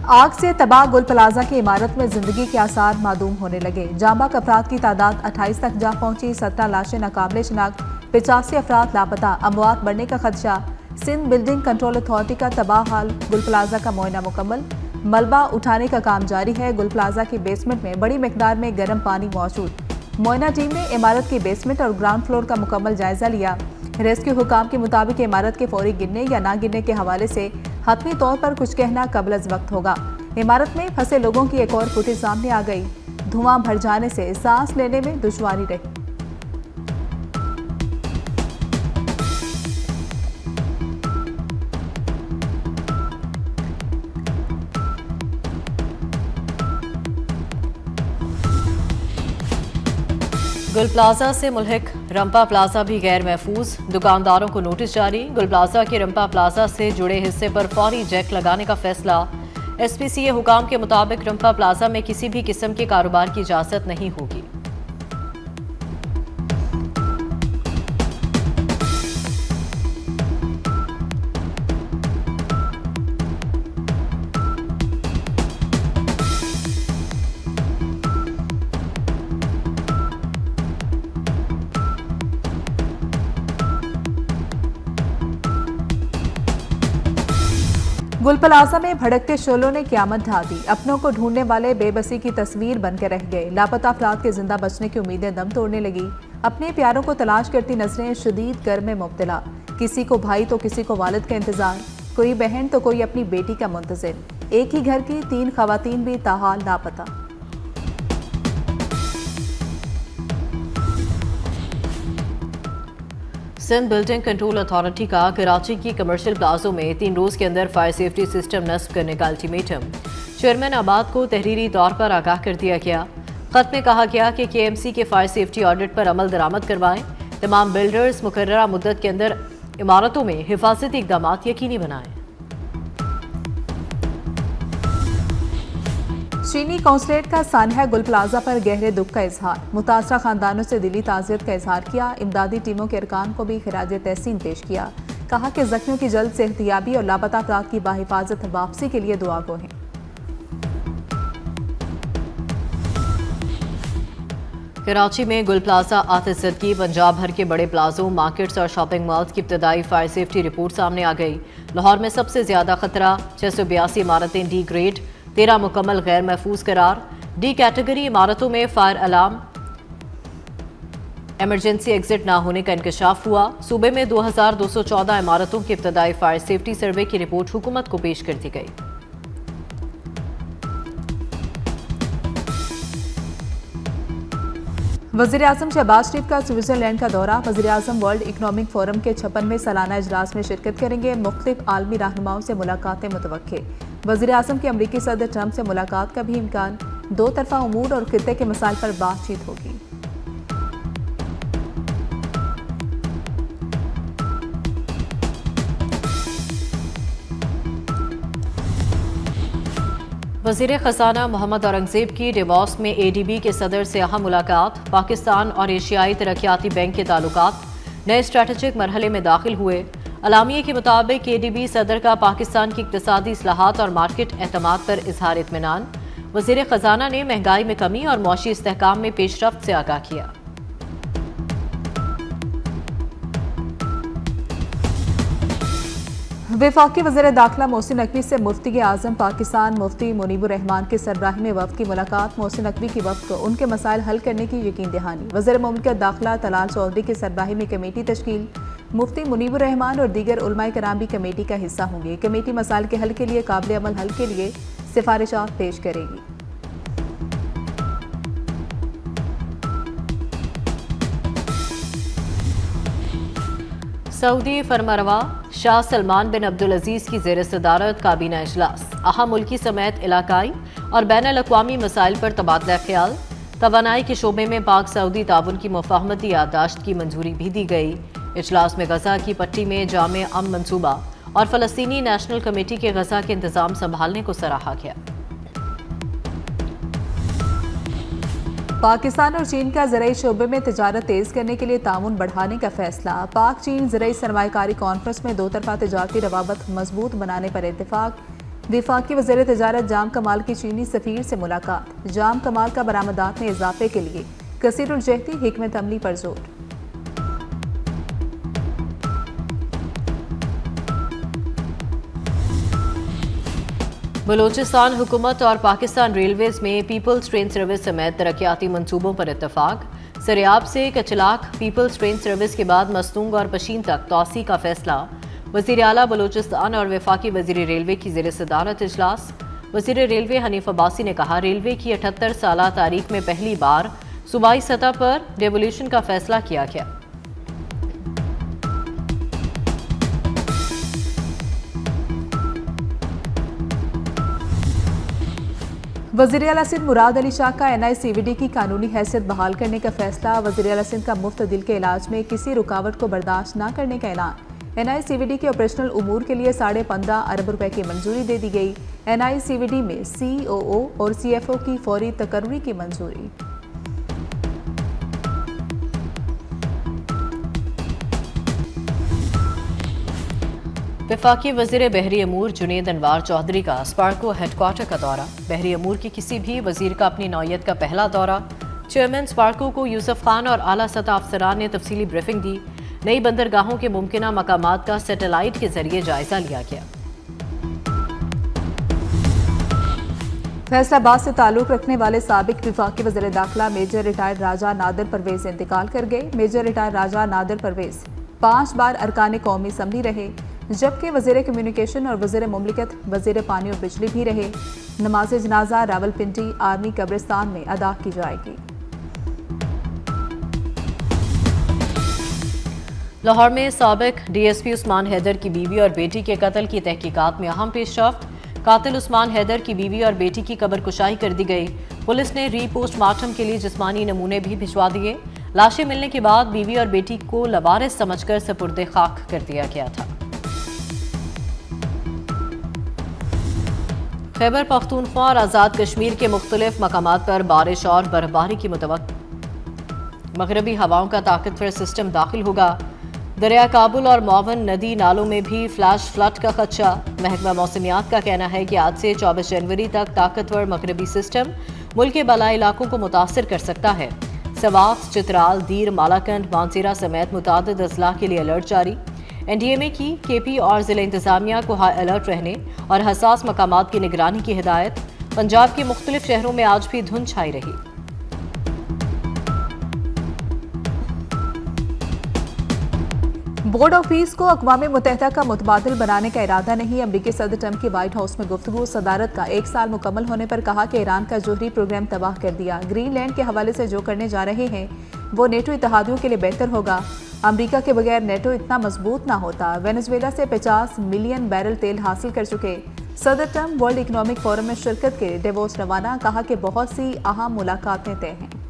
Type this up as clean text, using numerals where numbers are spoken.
आग से तबाह गुल प्लाजा की इमारत में जिंदगी के आसार मादूम होने लगे। जांबाक अफराद की तादाद 28 तक जा पहुंची। 17 लाशें नाकाबिले शिनाख्त, 85 अफराद लापता। अमवात बढ़ने का खदशा। सिंध बिल्डिंग कंट्रोल अथॉरिटी का तबाह हाल। गुल प्लाजा का मुआयना मुकम्मल। मलबा उठाने का काम जारी है। गुल प्लाजा की बेसमेंट में बड़ी मिकदार में गर्म पानी मौजूद। मुआयना टीम ने इमारत की बेसमेंट और ग्राउंड फ्लोर का मुकम्मल जायजा लिया। रेस्क्यू हुकाम के मुताबिक इमारत के फौरी गिरने या ना गिरने के हवाले से हतमी तौर पर कुछ कहना कबल अज वक्त होगा। इमारत में फंसे लोगों की एक और फुटेज सामने आ गई। धुआं भर जाने से सांस लेने में दुश्वारी रही। गुल प्लाजा से मुल्हिक रंपा प्लाजा भी गैर महफूज। दुकानदारों को नोटिस जारी। गुल प्लाजा के रंपा प्लाजा से जुड़े हिस्से पर फौरी जैक लगाने का फैसला। एसपीसीए हुकाम के मुताबिक रंपा प्लाजा में किसी भी किस्म के कारोबार की इजाजत नहीं होगी। गुल प्लाजा में भड़कते शोलों ने क़यामत ढा दी। अपनों को ढूंढने वाले बेबसी की तस्वीर बनकर रह गए। लापता अफराद के जिंदा बचने की उम्मीदें दम तोड़ने लगी। अपने प्यारों को तलाश करती नजरें शदीद गर्म में मुब्तला। किसी को भाई तो किसी को वालिद का इंतजार, कोई बहन तो कोई अपनी बेटी का मुंतजिर। एक ही घर की 3 खवातीन भी ताहाल लापता। सिंध बिल्डिंग कंट्रोल अथॉरिटी का कराची की कमर्शियल प्लाजों में 3 रोज के अंदर फायर सेफ्टी सिस्टम नस्ब करने का अल्टीमेटम। चेयरमैन आबाद को तहरीरी तौर पर आगाह कर दिया गया। खत में कहा गया कि केएमसी के फायर सेफ्टी ऑडिट पर अमल दरामद करवाएं। तमाम बिल्डर्स मुकर्ररा मुद्दत के अंदर इमारतों में हिफाजती इकदाम यकीनी बनाएं। चीनी कौंसलेट का सानहा गुल प्लाजा पर गहरे दुख का इजहार। मुतासरा खानदानों से दिली ताज़ियत का इजहार किया। इमदादी टीमों के अरकान को भी खिराज तहसीन पेश किया। कहा कि जख्मियों की जल्द सेहतियाबी और लापता अफराद की बाहिफाजत वापसी के लिए दुआ गो हैं। कराची में गुल प्लाजा आतिशद की पंजाब भर के बड़े प्लाजों, मार्केट्स और शॉपिंग मॉल्स की इब्तदाई फायर सेफ्टी रिपोर्ट सामने आ गई। लाहौर में सबसे ज्यादा खतरा, 682 इमारतें डी ग्रेड, 13 मुकम्मल गैर महफूज करार। डी कैटेगरी इमारतों में फायर अलार्म, एमरजेंसी एग्जिट ना होने का इंकशाफ हुआ। सूबे में 2214 इमारतों की इब्तदाई फायर सेफ्टी सर्वे की रिपोर्ट हुकूमत को पेश कर दी गई। वज़ीर आज़म शहबाज शरीफ का स्विट्जरलैंड का दौरा। वज़ीर आज़म वर्ल्ड इकनॉमिक फोरम के 56वें सालाना इजलास में शिरकत करेंगे। मुख्तलिफ आलमी रहनुमाओं से मुलाकातें मुतवक्के। वज़ीर आज़म की अमरीकी सदर ट्रंप से मुलाकात का भी इम्कान। 2 तरफ़ा उमूर और खित्ते के मसाइल पर बातचीत होगी। वज़ीर ख़ज़ाना मोहम्मद औरंगज़ेब की डिवॉर्स में एडीबी के सदर से अहम मुलाकात। पाकिस्तान और एशियाई तरक्याती बैंक के ताल्लुकात नए स्ट्रेटेजिक मरहले में दाखिल हुए। अलामिये के मुताबिक एडीबी सदर का पाकिस्तान की इक़्तिसादी इस्लाहात और मार्केट एतमाद पर इजहार इत्मीनान। वज़ीर ख़ज़ाना ने महंगाई में कमी और मौशी इस्तेहकाम में पेशरफ्त से आगाह किया। वफाकी वज़ीर दाखिला मोहसिन नकवी से मुफ्ती आज़म पाकिस्तान मुफ्ती मुनीबुर रहमान के सरबराही में वफ़द की मुलाकात। मोहसिन नकवी की वफ़द को उनके मसाइल हल करने की यकीन दहानी। वज़ीर मुमलिकत दाखिला तलाल चौधरी के सरबराही में कमेटी तश्कील। मुफ्ती मुनीबुर रहमान और दीगर उलमाए कराम भी कमेटी का हिस्सा होंगे। कमेटी मसाइल के हल के लिए काबिल अमल हल के लिए सिफारिशात पेश करेगी। सऊदी फरमारवा शाह सलमान बिन अब्दुल अजीज की ज़ेर सदारत काबीना इजलास। अहम मुल्की समेत इलाकाई और बैन अल-अक़वामी मसाइल पर तबादला ख्याल। तवानाई के शोबे में पाक सऊदी ताउन की मुफाहमती याददाश्त की मंजूरी भी दी गई। इजलास में गजा की पट्टी में जामे अम मंसूबा और फ़लस्तीनी नेशनल कमेटी के गजा के इंतजाम संभालने को सराहा गया। पाकिस्तान और चीन का ज़राई शोबे में तिजारत तेज करने के लिए ताउन बढ़ाने का फैसला। पाक चीन ज़राई सरमायाकारी कॉन्फ्रेंस में 2 तरफ़ा तिजारती रवाबत मजबूत बनाने पर इत्तेफाक। वफाकी वज़ीर तिजारत जाम कमाल की चीनी सफ़ीर से मुलाकात। जाम कमाल का बरामदात में इजाफे के लिए कसीरुल-जहदी हिकमत अमली पर जोर। बलूचिस्तान हुकूमत और पाकिस्तान रेलवेज में पीपल्स ट्रेन सर्विस समेत तरक्याती मंसूबों पर इत्तफाक। सरियाब से कचलाक पीपल्स ट्रेन सर्विस के बाद मस्तूंग और पशीन तक तोसी का फैसला। वज़ीर आला बलूचिस्तान और वफाकी वज़ीर रेलवे की ज़ेर सदारत इजलास। वज़ीर रेलवे हनीफ अब्बासी ने कहा, रेलवे की 78 साला तारीख में पहली बार सूबाई सतह पर डेवोल्यूशन का फैसला किया गया। वज़ीर आला सिंध मुराद अली शाह का NICVD की कानूनी हैसियत बहाल करने का फैसला। वज़ीर आला सिंध का मुफ्त दिल के इलाज में किसी रुकावट को बर्दाश्त न करने का ऐलान। NICVD के ऑपरेशनल उमूर के लिए 15.5 अरब रुपए की मंजूरी दे दी गई। NICVD में COO और CFO की फौरी तकर्री की मंजूरी। वफाकी वज़ीर बहरी अमूर जुनेद अनवार चौधरी का स्पार्को हेडक्वार्टर का दौरा। बहरी अमूर की किसी भी वज़ीर का अपनी नौयत का पहला दौरा। चेयरमैन स्पार्को को यूसुफ खान और आला सतह अफसरान ने तफसीली ब्रीफिंग दी। नई बंदरगाहों के मुमकिना मकामात का सैटेलाइट के जरिए जायजा लिया गया। फैसलाबाद से ताल्लुक रखने वाले साबिक वफाकी वज़ीर दाखिला मेजर रिटायर्ड राजा नादिर परवेज इंतकाल कर गए। मेजर रिटायर्ड राजा नादिर परवेज 5 बार अरकान कौमी असम्बली रहे, जबकि वज़ीर कम्युनिकेशन और वज़ीर मुमलिकत वज़ीर पानी और बिजली भी रहे। नमाज जनाजा रावलपिंडी आर्मी कब्रिस्तान में अदा की जाएगी। लाहौर में साबिक DSP उस्मान हैदर की बीवी और बेटी के कत्ल की तहकीकात में अहम पेशरफ्त। कातिल उस्मान हैदर की बीवी और बेटी की कब्र कुशाई कर दी गई। पुलिस ने रीपोस्टमार्टम के लिए जिस्मानी नमूने भी भिजवा दिए। लाशें मिलने के बाद बीवी और बेटी को लवारिस समझकर सपुर्दे खाक कर दिया गया था। खैबर पख्तूनख्वा और आज़ाद कश्मीर के मुख्तलिफ मकामात पर बारिश और बर्फबारी की मुतवक्किल। मगरबी हवाओं का ताकतवर सिस्टम दाखिल होगा। दरिया काबुल और मौवन नदी नालों में भी फ्लैश फ्लड का खदशा। महकमा मौसमियात का कहना है कि आज से 24 जनवरी तक ताकतवर मगरबी सिस्टम मुल्क के बलाई इलाकों को मुतासर कर सकता है। सवात, चित्राल, दीर, मालाकंड, मानसेरा समेत मुतादिद अजला के लिए अलर्ट जारी। NDMA की KP और जिला इंतजामिया को हाई अलर्ट रहने और हसास मकामात की निगरानी की हिदायत। पंजाब के मुख्तलिफ शहरों में आज भी धुंध छाई रही। बोर्ड ऑफ पीस को अक़वाम मुत्तहिदा का मुतबादिल बनाने का इरादा नहीं। अमरीकी सदर ट्रंप की व्हाइट हाउस में गुफ्तगू। सदारत का 1 साल मुकम्मल होने पर कहा कि ईरान का जोहरी प्रोग्राम तबाह कर दिया। ग्रीनलैंड के हवाले से जो करने जा रहे हैं वो नेटो इत्तेहादियों के लिए बेहतर होगा। अमरीका के बगैर नेटो इतना मजबूत ना होता। वेनेजुएला से 50 मिलियन बैरल तेल हासिल कर चुके। सदर ट्रंप वर्ल्ड इकनॉमिक फोरम में शिरकत के डेवोस रवाना। कहा कि बहुत सी अहम मुलाकातें तय हैं।